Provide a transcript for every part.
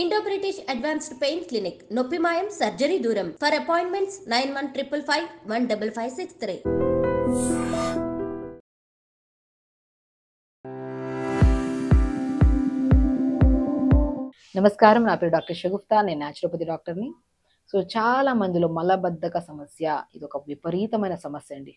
Indo-British Advanced Pain Clinic, Noppimayam Surgery Duram. For appointments 9155 15563. నమస్కారం, నా పేరు డాక్టర్ షగుఫ్తా. నేను న్యాచురోపతి డాక్టర్ని. సో చాలా మందిలో మలబద్ధక సమస్య ఇది ఒక విపరీతమైన సమస్య అండి.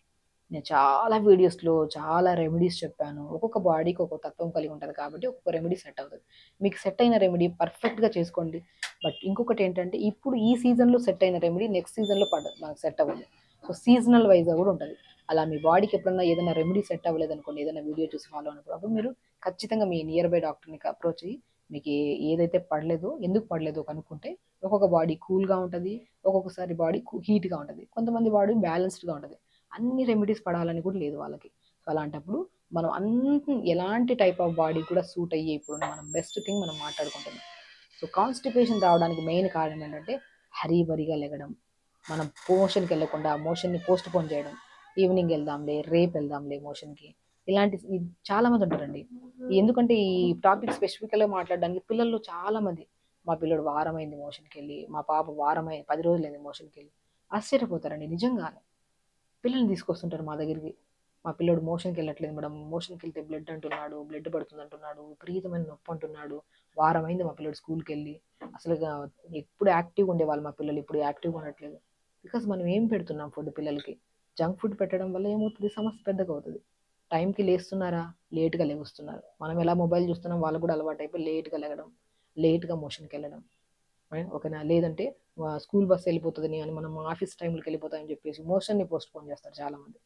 నేను చాలా వీడియోస్లో చాలా రెమెడీస్ చెప్పాను. ఒక్కొక్క బాడీకి ఒక్కొక్క తత్వం కలిగి ఉంటుంది కాబట్టి ఒక్కొక్క రెమెడీ సెట్ అవుతుంది. మీకు సెట్ అయిన రెమెడీ పర్ఫెక్ట్గా చేసుకోండి. బట్ ఇంకొకటి ఏంటంటే, ఇప్పుడు ఈ సీజన్లో సెట్ అయిన రెమెడీ నెక్స్ట్ సీజన్లో మనకు సెట్ అవ్వదు. సో సీజనల్ వైజ్గా కూడా ఉంటుంది. అలా మీ బాడీకి ఎప్పుడన్నా ఏదైనా రెమెడీ సెట్ అవ్వలేదు అనుకోండి, ఏదైనా వీడియో చూసి ఫాలో అయినప్పుడు అప్పుడు మీరు ఖచ్చితంగా మీ నియర్ బై డాక్టర్ని అప్రోచ్ అయ్యి మీకు ఏదైతే పడలేదో, ఎందుకు పడలేదో కనుక్కుంటే, ఒక్కొక్క బాడీ కూల్గా ఉంటుంది, ఒక్కొక్కసారి బాడీ హీట్గా ఉంటుంది, కొంతమంది బాడీ బ్యాలెన్స్డ్గా ఉంటుంది. అన్ని రెమెడీస్ పడాలని కూడా లేదు వాళ్ళకి. సో అలాంటప్పుడు మనం ఎలాంటి టైప్ ఆఫ్ బాడీ కూడా సూట్ అయ్యే ఇప్పుడు మనం బెస్ట్ థింగ్ మనం మాట్లాడుకుంటున్నాం. సో కాన్స్టిపేషన్ రావడానికి మెయిన్ కారణం ఏంటంటే, హరీబరీగా లెగడం, మనం మోషన్కి వెళ్ళకుండా మోషన్ని పోస్ట్ పోన్ చేయడం, ఈవినింగ్ వెళ్దాంలే, రేపు వెళ్దాంలే మోషన్కి, ఇలాంటి చాలా మంది ఉంటారండి. ఎందుకంటే ఈ టాపిక్ స్పెసిఫిక్గా మాట్లాడడానికి పిల్లలు చాలా మంది, మా పిల్లడు వారం అయింది మోషన్కి వెళ్ళి, మా పాప వారం అయింది 10 రోజులైంది మోషన్కి వెళ్ళి, ఆశ్చర్యపోతారండి నిజంగానే. పిల్లల్ని తీసుకొస్తుంటారు మా దగ్గరికి, మా పిల్లడు మోషన్కి వెళ్ళట్లేదు మేడం, మోషన్కి వెళ్తే బ్లడ్ అంటున్నాడు, బ్లడ్ పడుతుంది అంటున్నాడు, విపరీతమైన నొప్పి అంటున్నాడు, వారం అయింది మా పిల్లడు స్కూల్కి వెళ్ళి, అసలు ఎప్పుడు యాక్టివ్గా ఉండేవాళ్ళు మా పిల్లలు, ఇప్పుడు యాక్టివ్గా ఉండట్లేదు. బికాస్ మనం ఏం పెడుతున్నాం ఫుడ్ పిల్లలకి? జంక్ ఫుడ్ పెట్టడం వల్ల ఏమవుతుంది? సమస్య పెద్దగా అవుతుంది. టైంకి లేస్తున్నారా? లేట్గా లేవస్తున్నారు. మనం ఎలా మొబైల్ చూస్తున్నాం, వాళ్ళు కూడా అలవాటు అయిపోయి లేట్గా లెగడం, లేట్గా మోషన్కి వెళ్ళడం. ఓకేనా? లేదంటే స్కూల్ బస్ వెళ్ళిపోతుందని అని మనం ఆఫీస్ టైంకి వెళ్ళిపోతామని చెప్పేసి మోషన్ని పోస్ట్ పోన్ చేస్తారు చాలామంది.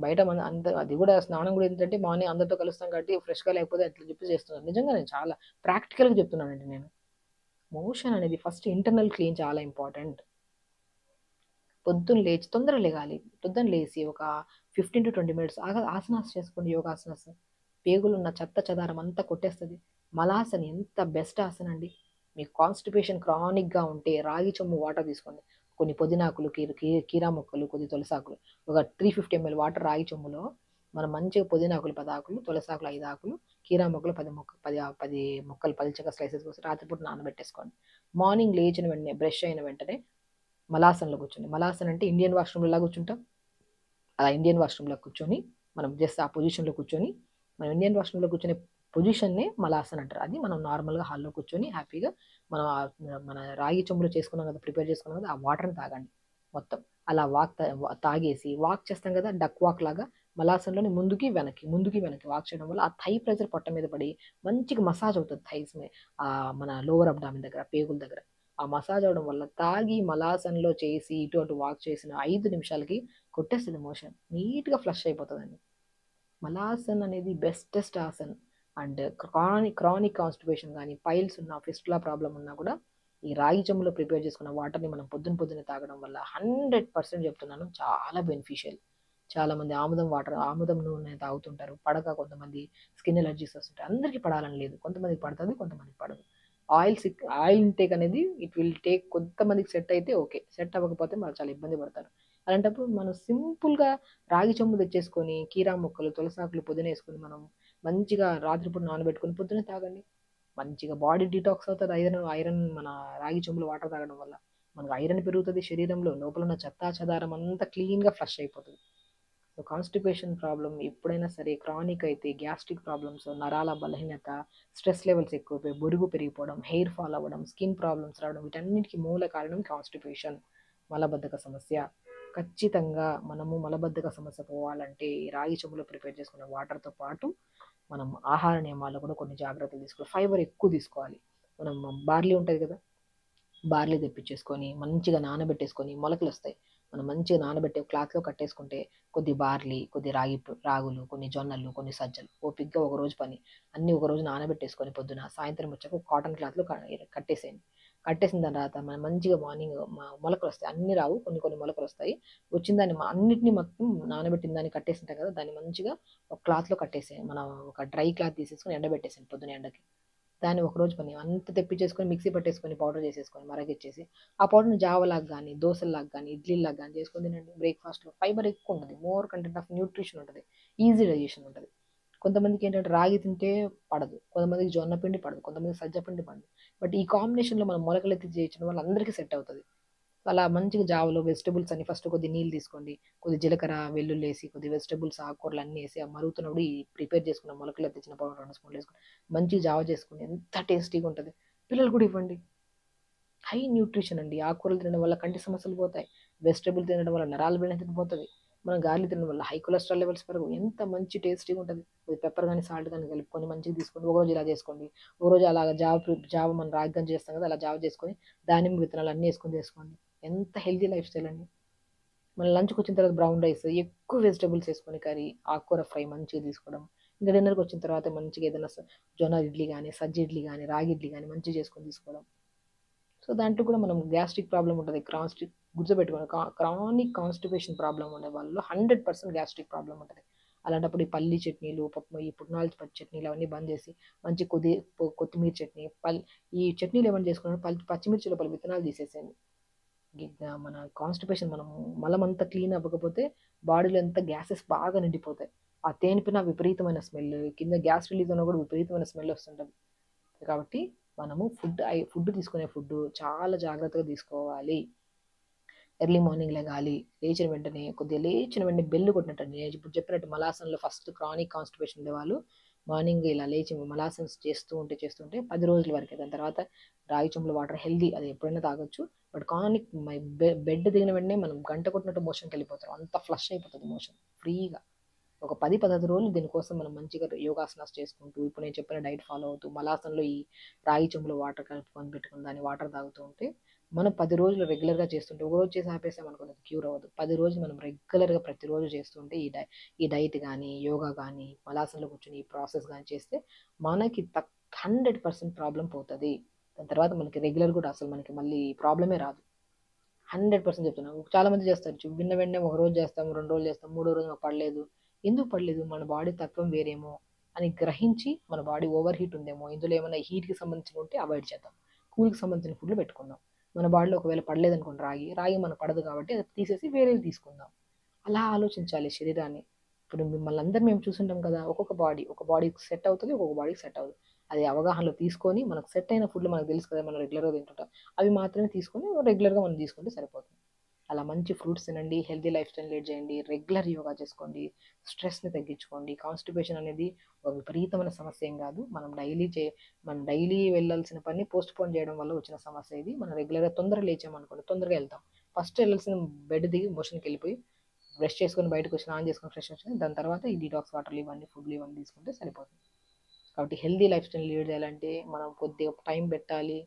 బయట మన అంత అది కూడా స్నానం కూడా ఏంటంటే, మార్నింగ్ అందరితో కలుస్తాం కాబట్టి ఫ్రెష్గా లేకపోతే అట్లా చెప్పి చేస్తున్నారు. నిజంగా నేను చాలా ప్రాక్టికల్గా చెప్తున్నానండి నేను. మోషన్ అనేది ఫస్ట్ ఇంటర్నల్ క్లీన్ చాలా ఇంపార్టెంట్. పొద్దున్న లేచి తొందరగా లేగాలి. పొద్దున్న లేచి ఒక 15 to 20 minutes ఆసనాస్ చేసుకోండి, యోగాసనాస్. పేగులున్న చెత్త చెదారం అంతా కొట్టేస్తుంది. మలాసన్ ఎంత బెస్ట్ ఆసన అండి. మీకు కాన్స్టిపేషన్ క్రానిక్గా ఉంటే రాగి చెంబు వాటర్ తీసుకోండి, కొన్ని పుదీనాకులు, కీరా మొక్కలు, కొద్ది తులసాకులు, ఒక 350 ml వాటర్ రాగి చెంబులో మనం మంచిగా పుదీనాకులు 10 ఆకులు, తులసాకులు 5 ఆకులు, కీరా మొక్కలు 10 మొక్కలు పల్చగా స్లైసెస్ కోసి రాత్రిపూట నానబెట్టేసుకోండి. మార్నింగ్ లేచిన వెంటనే బ్రష్ అయిన వెంటనే మలాసన్లో కూర్చోండి. మలాసన్ అంటే ఇండియన్ వాష్రూమ్లో కూర్చుంటాం, అలా ఇండియన్ వాష్రూమ్లో కూర్చొని మనం జస్ట్ ఆ పొజిషన్లో కూర్చొని, మనం ఇండియన్ వాష్రూమ్లో కూర్చొనే పొజిషన్నే మలాసన్ అంటారు. అది మనం నార్మల్గా హాల్లో కూర్చొని హ్యాపీగా మనం మన రాగి చెంబులో చేసుకున్నాం కదా, ప్రిపేర్ చేసుకున్నాం కదా, ఆ వాటర్ని తాగండి మొత్తం. అలా తాగేసి వాక్ చేస్తాం కదా, డక్ వాక్ లాగా మలాసన్లోని ముందుకి వెనక్కి వాక్ చేయడం వల్ల ఆ థై ప్రెజర్ పొట్ట మీద పడి మంచిగా మసాజ్ అవుతుంది థైస్ మీద, మన లోవర్ అబ్డామిన్ దగ్గర, పేగుల దగ్గర. ఆ మసాజ్ అవడం వల్ల తాగి మలాసన్లో చేసి ఇటు అటు వాక్ చేసిన 5 నిమిషాలకి కొట్టేస్తుంది మోషన్, నీట్గా ఫ్లష్ అయిపోతుందండి. మలాసన్ అనేది బెస్టెస్ట్ ఆసన్. అండ్ క్రానిక్ కాన్స్టిపేషన్ కానీ, పైల్స్ ఉన్న, ఫిస్టులా ప్రాబ్లం ఉన్నా కూడా ఈ రాగి చెంబులో ప్రిపేర్ చేసుకున్న వాటర్ని మనం పొద్దున్న తాగడం వల్ల 100% చెప్తున్నాను చాలా బెనిఫిషియల్. చాలామంది ఆముదం నూనె తాగుతుంటారు, పడక కొంతమంది స్కిన్ ఎలర్జీస్ వస్తుంటాయి. అందరికీ పడాలని లేదు, కొంతమందికి పడుతుంది, కొంతమందికి పడదు. ఆయిల్ ఇంటేక్ అనేది ఇట్ విల్ టేక్, కొంతమందికి సెట్ అయితే ఓకే, సెట్ అవ్వకపోతే వాళ్ళు చాలా ఇబ్బంది పడతారు. అలాంటప్పుడు మనం సింపుల్గా రాగి చెంబు తెచ్చేసుకొని కీరా మొక్కలు, తులసాకులు, పుదీనా వేసుకొని మనం మంచిగా రాత్రిపూట నానబెట్టుకొని పొద్దున్నే తాగండి. మంచిగా బాడీ డీటాక్స్ అవుతుంది. ఐరన్ మన రాగి చెంబులో వాటర్ తాగడం వల్ల మనకు ఐరన్ పెరుగుతుంది శరీరంలో, లోపల ఉన్న చెత్తా చెదారం అంతా క్లీన్గా ఫ్లష్ అయిపోతుంది. సో కాన్స్టిపేషన్ ప్రాబ్లం ఎప్పుడైనా సరే క్రానిక్ అయితే, గ్యాస్ట్రిక్ ప్రాబ్లమ్స్, నరాల బలహీనత, స్ట్రెస్ లెవెల్స్ ఎక్కువైపోయి బొరుగు పెరిగిపోవడం, హెయిర్ ఫాల్ అవ్వడం, స్కిన్ ప్రాబ్లమ్స్ రావడం, వీటన్నిటికీ మూల కారణం కాన్స్టిపేషన్, మలబద్ధక సమస్య. ఖచ్చితంగా మనము మలబద్ధక సమస్య పోవాలంటే ఈ రాగి చెంబులో ప్రిపేర్ చేసుకున్న వాటర్తో పాటు మనం ఆహార నియమాల్లో కూడా కొన్ని జాగ్రత్తలు తీసుకోవాలి. ఫైబర్ ఎక్కువ తీసుకోవాలి. మనం బార్లీ ఉంటుంది కదా, బార్లీ తెప్పించేసుకొని మంచిగా నానబెట్టేసుకొని, మొలకలు వస్తాయి, మనం మంచిగా నానబెట్టి క్లాత్లో కట్టేసుకుంటే కొద్ది బార్లీ, కొద్ది రాగులు, కొన్ని జొన్నలు, కొన్ని సజ్జలు, ఓపిక్గా ఒకరోజు పని అన్నీ ఒకరోజు నానబెట్టేసుకొని పొద్దున సాయంత్రం వచ్చాక కాటన్ క్లాత్లో కట్టేసేయండి. కట్టేసిన తర్వాత మనం మంచిగా మార్నింగ్ మొలకలు వస్తాయి, అన్ని రావు, కొన్ని కొన్ని మొలకలు వస్తాయి. వచ్చిన దాన్ని అన్నిటిని మొత్తం నానబెట్టిన దాన్ని కట్టేసింటాం కదా, దాన్ని మంచిగా ఒక క్లాత్లో కట్టేసేయండి. మనం ఒక డ్రై క్లాత్ తీసేసుకొని ఎండబెట్టేసాను పొద్దున ఎండకి. దాన్ని ఒకరోజు పని అంతా తెప్పించేసుకొని మిక్సీ పట్టేసుకొని పౌడర్ చేసేసుకొని మరగిచ్చేసి, ఆ పౌడర్ని జావలాగా కానీ, దోశలాగా కానీ, ఇడ్లీలాగా కానీ చేసుకొని తినండి. బ్రేక్ఫాస్ట్లో ఫైబర్ ఎక్కువ ఉంటుంది, మోర్ కంటెంట్ ఆఫ్ న్యూట్రిషన్ ఉంటుంది, ఈజీ డైజెషన్ ఉంటుంది. కొంతమందికి ఏంటంటే రాగి తింటే పడదు, కొంతమందికి జొన్న పిండి పడదు, కొంతమందికి సజ్జ పిండి పడదు. బట్ ఈ కాంబినేషన్లో మనం మొలకలెత్తి చేయించడం వల్ల అందరికీ సెట్ అవుతుంది. అలా మంచిగా జావలో వెజిటబుల్స్ అన్ని ఫస్ట్ కొద్ది నీళ్ళు తీసుకోండి, కొద్ది జీలకర్ర వెల్లుల్లి వేసి, కొద్ది వెజిటబుల్స్ ఆకుకూరలు అన్నీ వేసి ఆ మరుగుతున్నప్పుడు ఈ ప్రిపేర్ చేసుకున్న మొలకలు తెచ్చిన పౌడర్ 2 స్పూన్లు వేసుకొని మంచిగా జావ చేసుకుని ఎంత టేస్టీగా ఉంటుంది. పిల్లలు కూడా ఇవ్వండి. హై న్యూట్రిషన్ అండి. ఆకుకూరలు తినడం వల్ల కంటి సమస్యలు పోతాయి, వెజిటబుల్ తినడం వల్ల నరాల బలహీనత పోతుంది, మనం గార్లిక్ తినడం వల్ల హై కొలెస్ట్రాల్ లెవెల్స్ పెరగవు. ఎంత మంచి టేస్టీగా ఉంటుంది. కొద్ది పెప్పర్ కానీ సాల్ట్ కానీ కలుపుకొని మంచిగా తీసుకోండి. ఒక రోజు ఇలా చేసుకోండి, ఒక రోజు అలాగ జావ మనం రాగ్గా చేస్తాం కదా అలా జావ చేసుకొని దానిమ్మ విత్తనాలు అన్నీ వేసుకొని చేసుకోండి. ఎంత హెల్తీ లైఫ్ స్టైల్ అండి. మన లంచ్కి వచ్చిన తర్వాత బ్రౌన్ రైస్ ఎక్కువ వెజిటబుల్స్ వేసుకొని కర్రీ ఆకుకూర ఫ్రై మంచిగా తీసుకోవడం. ఇంకా డిన్నర్కి వచ్చిన తర్వాత మంచిగా ఏదైనా జొన్న ఇడ్లీ కానీ సజ్జ ఇడ్లీ కానీ రాగి ఇడ్లీ కానీ మంచిగా చేసుకొని తీసుకోవడం. సో దాంట్లో కూడా మనం గ్యాస్ట్రిక్ ప్రాబ్లం ఉంటుంది, గుర్తుపెట్టుకోండి. క్రానిక్ కాన్స్టిపేషన్ ప్రాబ్లం ఉండే వాళ్ళు 100% గ్యాస్ట్రిక్ ప్రాబ్లం ఉంటుంది. అలాంటప్పుడు ఈ పల్లి చట్నీలు, ఈ పుట్నాల పచ్చి చట్నీలు అవన్నీ బంద్ చేసి మంచి కొత్తిమీర చట్నీ, ఈ చట్నీలు ఏమైనా చేసుకున్నప్పుడు పచ్చిమిర్చి లోపల విత్తనాలు తీసేసేయండి. మన కాన్స్టిపేషన్ మనము మలమంతా క్లీన్ అవ్వకపోతే బాడీలో ఎంత గ్యాసెస్ బాగా నిండిపోతాయి. ఆ తేనిపిన విపరీతమైన స్మెల్, కింద గ్యాస్ రిలీజ్ అయినా కూడా విపరీతమైన స్మెల్ వస్తుంటుంది. కాబట్టి మనము ఫుడ్ తీసుకునే ఫుడ్ చాలా జాగ్రత్తగా తీసుకోవాలి. ఎర్లీ మార్నింగ్ లేగాలి, లేచిన వెంటనే బెల్లు కొట్టినట్టండి. నేను ఇప్పుడు చెప్పినట్టు మలాసన్లో ఫస్ట్ క్రానిక్ కాన్స్టిపేషన్ ఉండేవాళ్ళు మార్నింగ్ ఇలా లేచి మలాసన్స్ చేస్తుంటే 10 రోజుల వరకే. దాని తర్వాత రాగి చెంబులో వాటర్ హెల్దీ, అది ఎప్పుడైనా తాగొచ్చు. బట్ క్రానిక్ బెడ్ దిగిన వెంటనే మనం గంట కొట్టినట్టు మోషన్కి వెళ్ళిపోతాం, అంత ఫ్లష్ అయిపోతుంది మోషన్ ఫ్రీగా. ఒక 10-15 రోజులు దీనికోసం మనం మంచిగా యోగాసనాస్ చేసుకుంటూ ఇప్పుడు నేను చెప్పిన డైట్ ఫాలో అవుతూ మలాసన్లో ఈ రాగి చెంబులో వాటర్ కలుపుకొని పెట్టుకుని దాన్ని వాటర్ తాగుతూ ఉంటే మనం 10 రోజులు రెగ్యులర్గా చేస్తుంటే, ఒక రోజు చేసి ఆపేసామనుకోండి అది క్యూర్ అవ్వదు. 10 రోజులు మనం రెగ్యులర్గా ప్రతిరోజు చేస్తుంటే ఈ డైట్ కానీ యోగా కానీ మలాసన్లో కూర్చొని ఈ ప్రాసెస్ కానీ చేస్తే మనకి 100% ప్రాబ్లం పోతుంది. దాని తర్వాత మనకి రెగ్యులర్ కూడా అసలు మనకి మళ్ళీ ప్రాబ్లమే రాదు. 100% చెప్తున్నాను. చాలామంది చేస్తారు, విన్న వెంటనే ఒక రోజు చేస్తాం, 2 రోజులు చేస్తాం, 3వ రోజు మాకు పడలేదు. ఎందుకు పడలేదు? మన బాడీ తత్వం వేరేమో అని గ్రహించి మన బాడీ ఓవర్ హీట్ ఉందేమో, ఇందులో ఏమైనా హీట్కి సంబంధించిన ఉంటే అవాయిడ్ చేద్దాం, కూల్కి సంబంధించిన ఫుడ్లు పెట్టుకుందాం. మన బాడీలో ఒకవేళ పడలేదనుకోండి రాగి మనకు పడదు కాబట్టి అది తీసేసి వేరేది తీసుకుందాం. అలా ఆలోచించాలి శరీరాన్ని. ఇప్పుడు మిమ్మల్ని అందరూ మేము చూసుంటాం కదా, ఒక బాడీకి సెట్ అవుతుంది, ఒక్కొక్క బాడీకి సెట్ అవుతుంది. అది అవగాహనలో తీసుకొని మనకు సెట్ అయిన ఫుడ్లు మనకు తెలుసు కదా, మనం రెగ్యులర్గా తింటుంటాం, అవి మాత్రమే తీసుకొని రెగ్యులర్గా మనం తీసుకుంటే సరిపోతుంది. అలా మంచి ఫ్రూట్స్ తినండి, హెల్తీ లైఫ్ స్టైల్ లీడ్ చేయండి, రెగ్యులర్ యోగా చేసుకోండి, స్ట్రెస్ని తగ్గించుకోండి. కాన్స్టిపేషన్ అనేది ఒక విపరీతమైన సమస్య ఏం కాదు. మనం డైలీ వెళ్ళాల్సిన పని పోస్ట్ పోన్ చేయడం వల్ల వచ్చిన సమస్య ఇది. మనం రెగ్యులర్గా తొందరగా లేచామనుకోండి తొందరగా వెళ్తాం. ఫస్ట్ వెళ్ళాల్సిన బెడ్ దిగి మోషన్కి వెళ్ళిపోయి బ్రష్ చేసుకొని బయటకు వచ్చి స్నానం చేసుకొని ఫ్రెష్ వచ్చి దాని తర్వాత ఈ డీటాక్స్ వాటర్లు ఇవన్నీ ఫుడ్లు ఇవన్నీ తీసుకుంటే సరిపోతుంది. కాబట్టి హెల్తీ లైఫ్ స్టైల్ లీడ్ చేయాలంటే మనం కొద్దిగా టైం పెట్టాలి,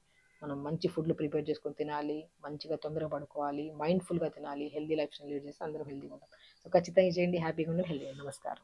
మనం మంచి ఫుడ్లు ప్రిపేర్ చేసుకొని తినాలి, మంచిగా తొందరగా పడుకోవాలి, మైండ్ఫుల్గా తినాలి, హెల్తీ లైఫ్ స్టైల్ లీడ్ చేస్తే అందరూ హెల్తీగా ఉంటాం. సో ఖచ్చితంగా చేయండి, హ్యాపీగా ఉండండి, హెల్తీ. నమస్కారం.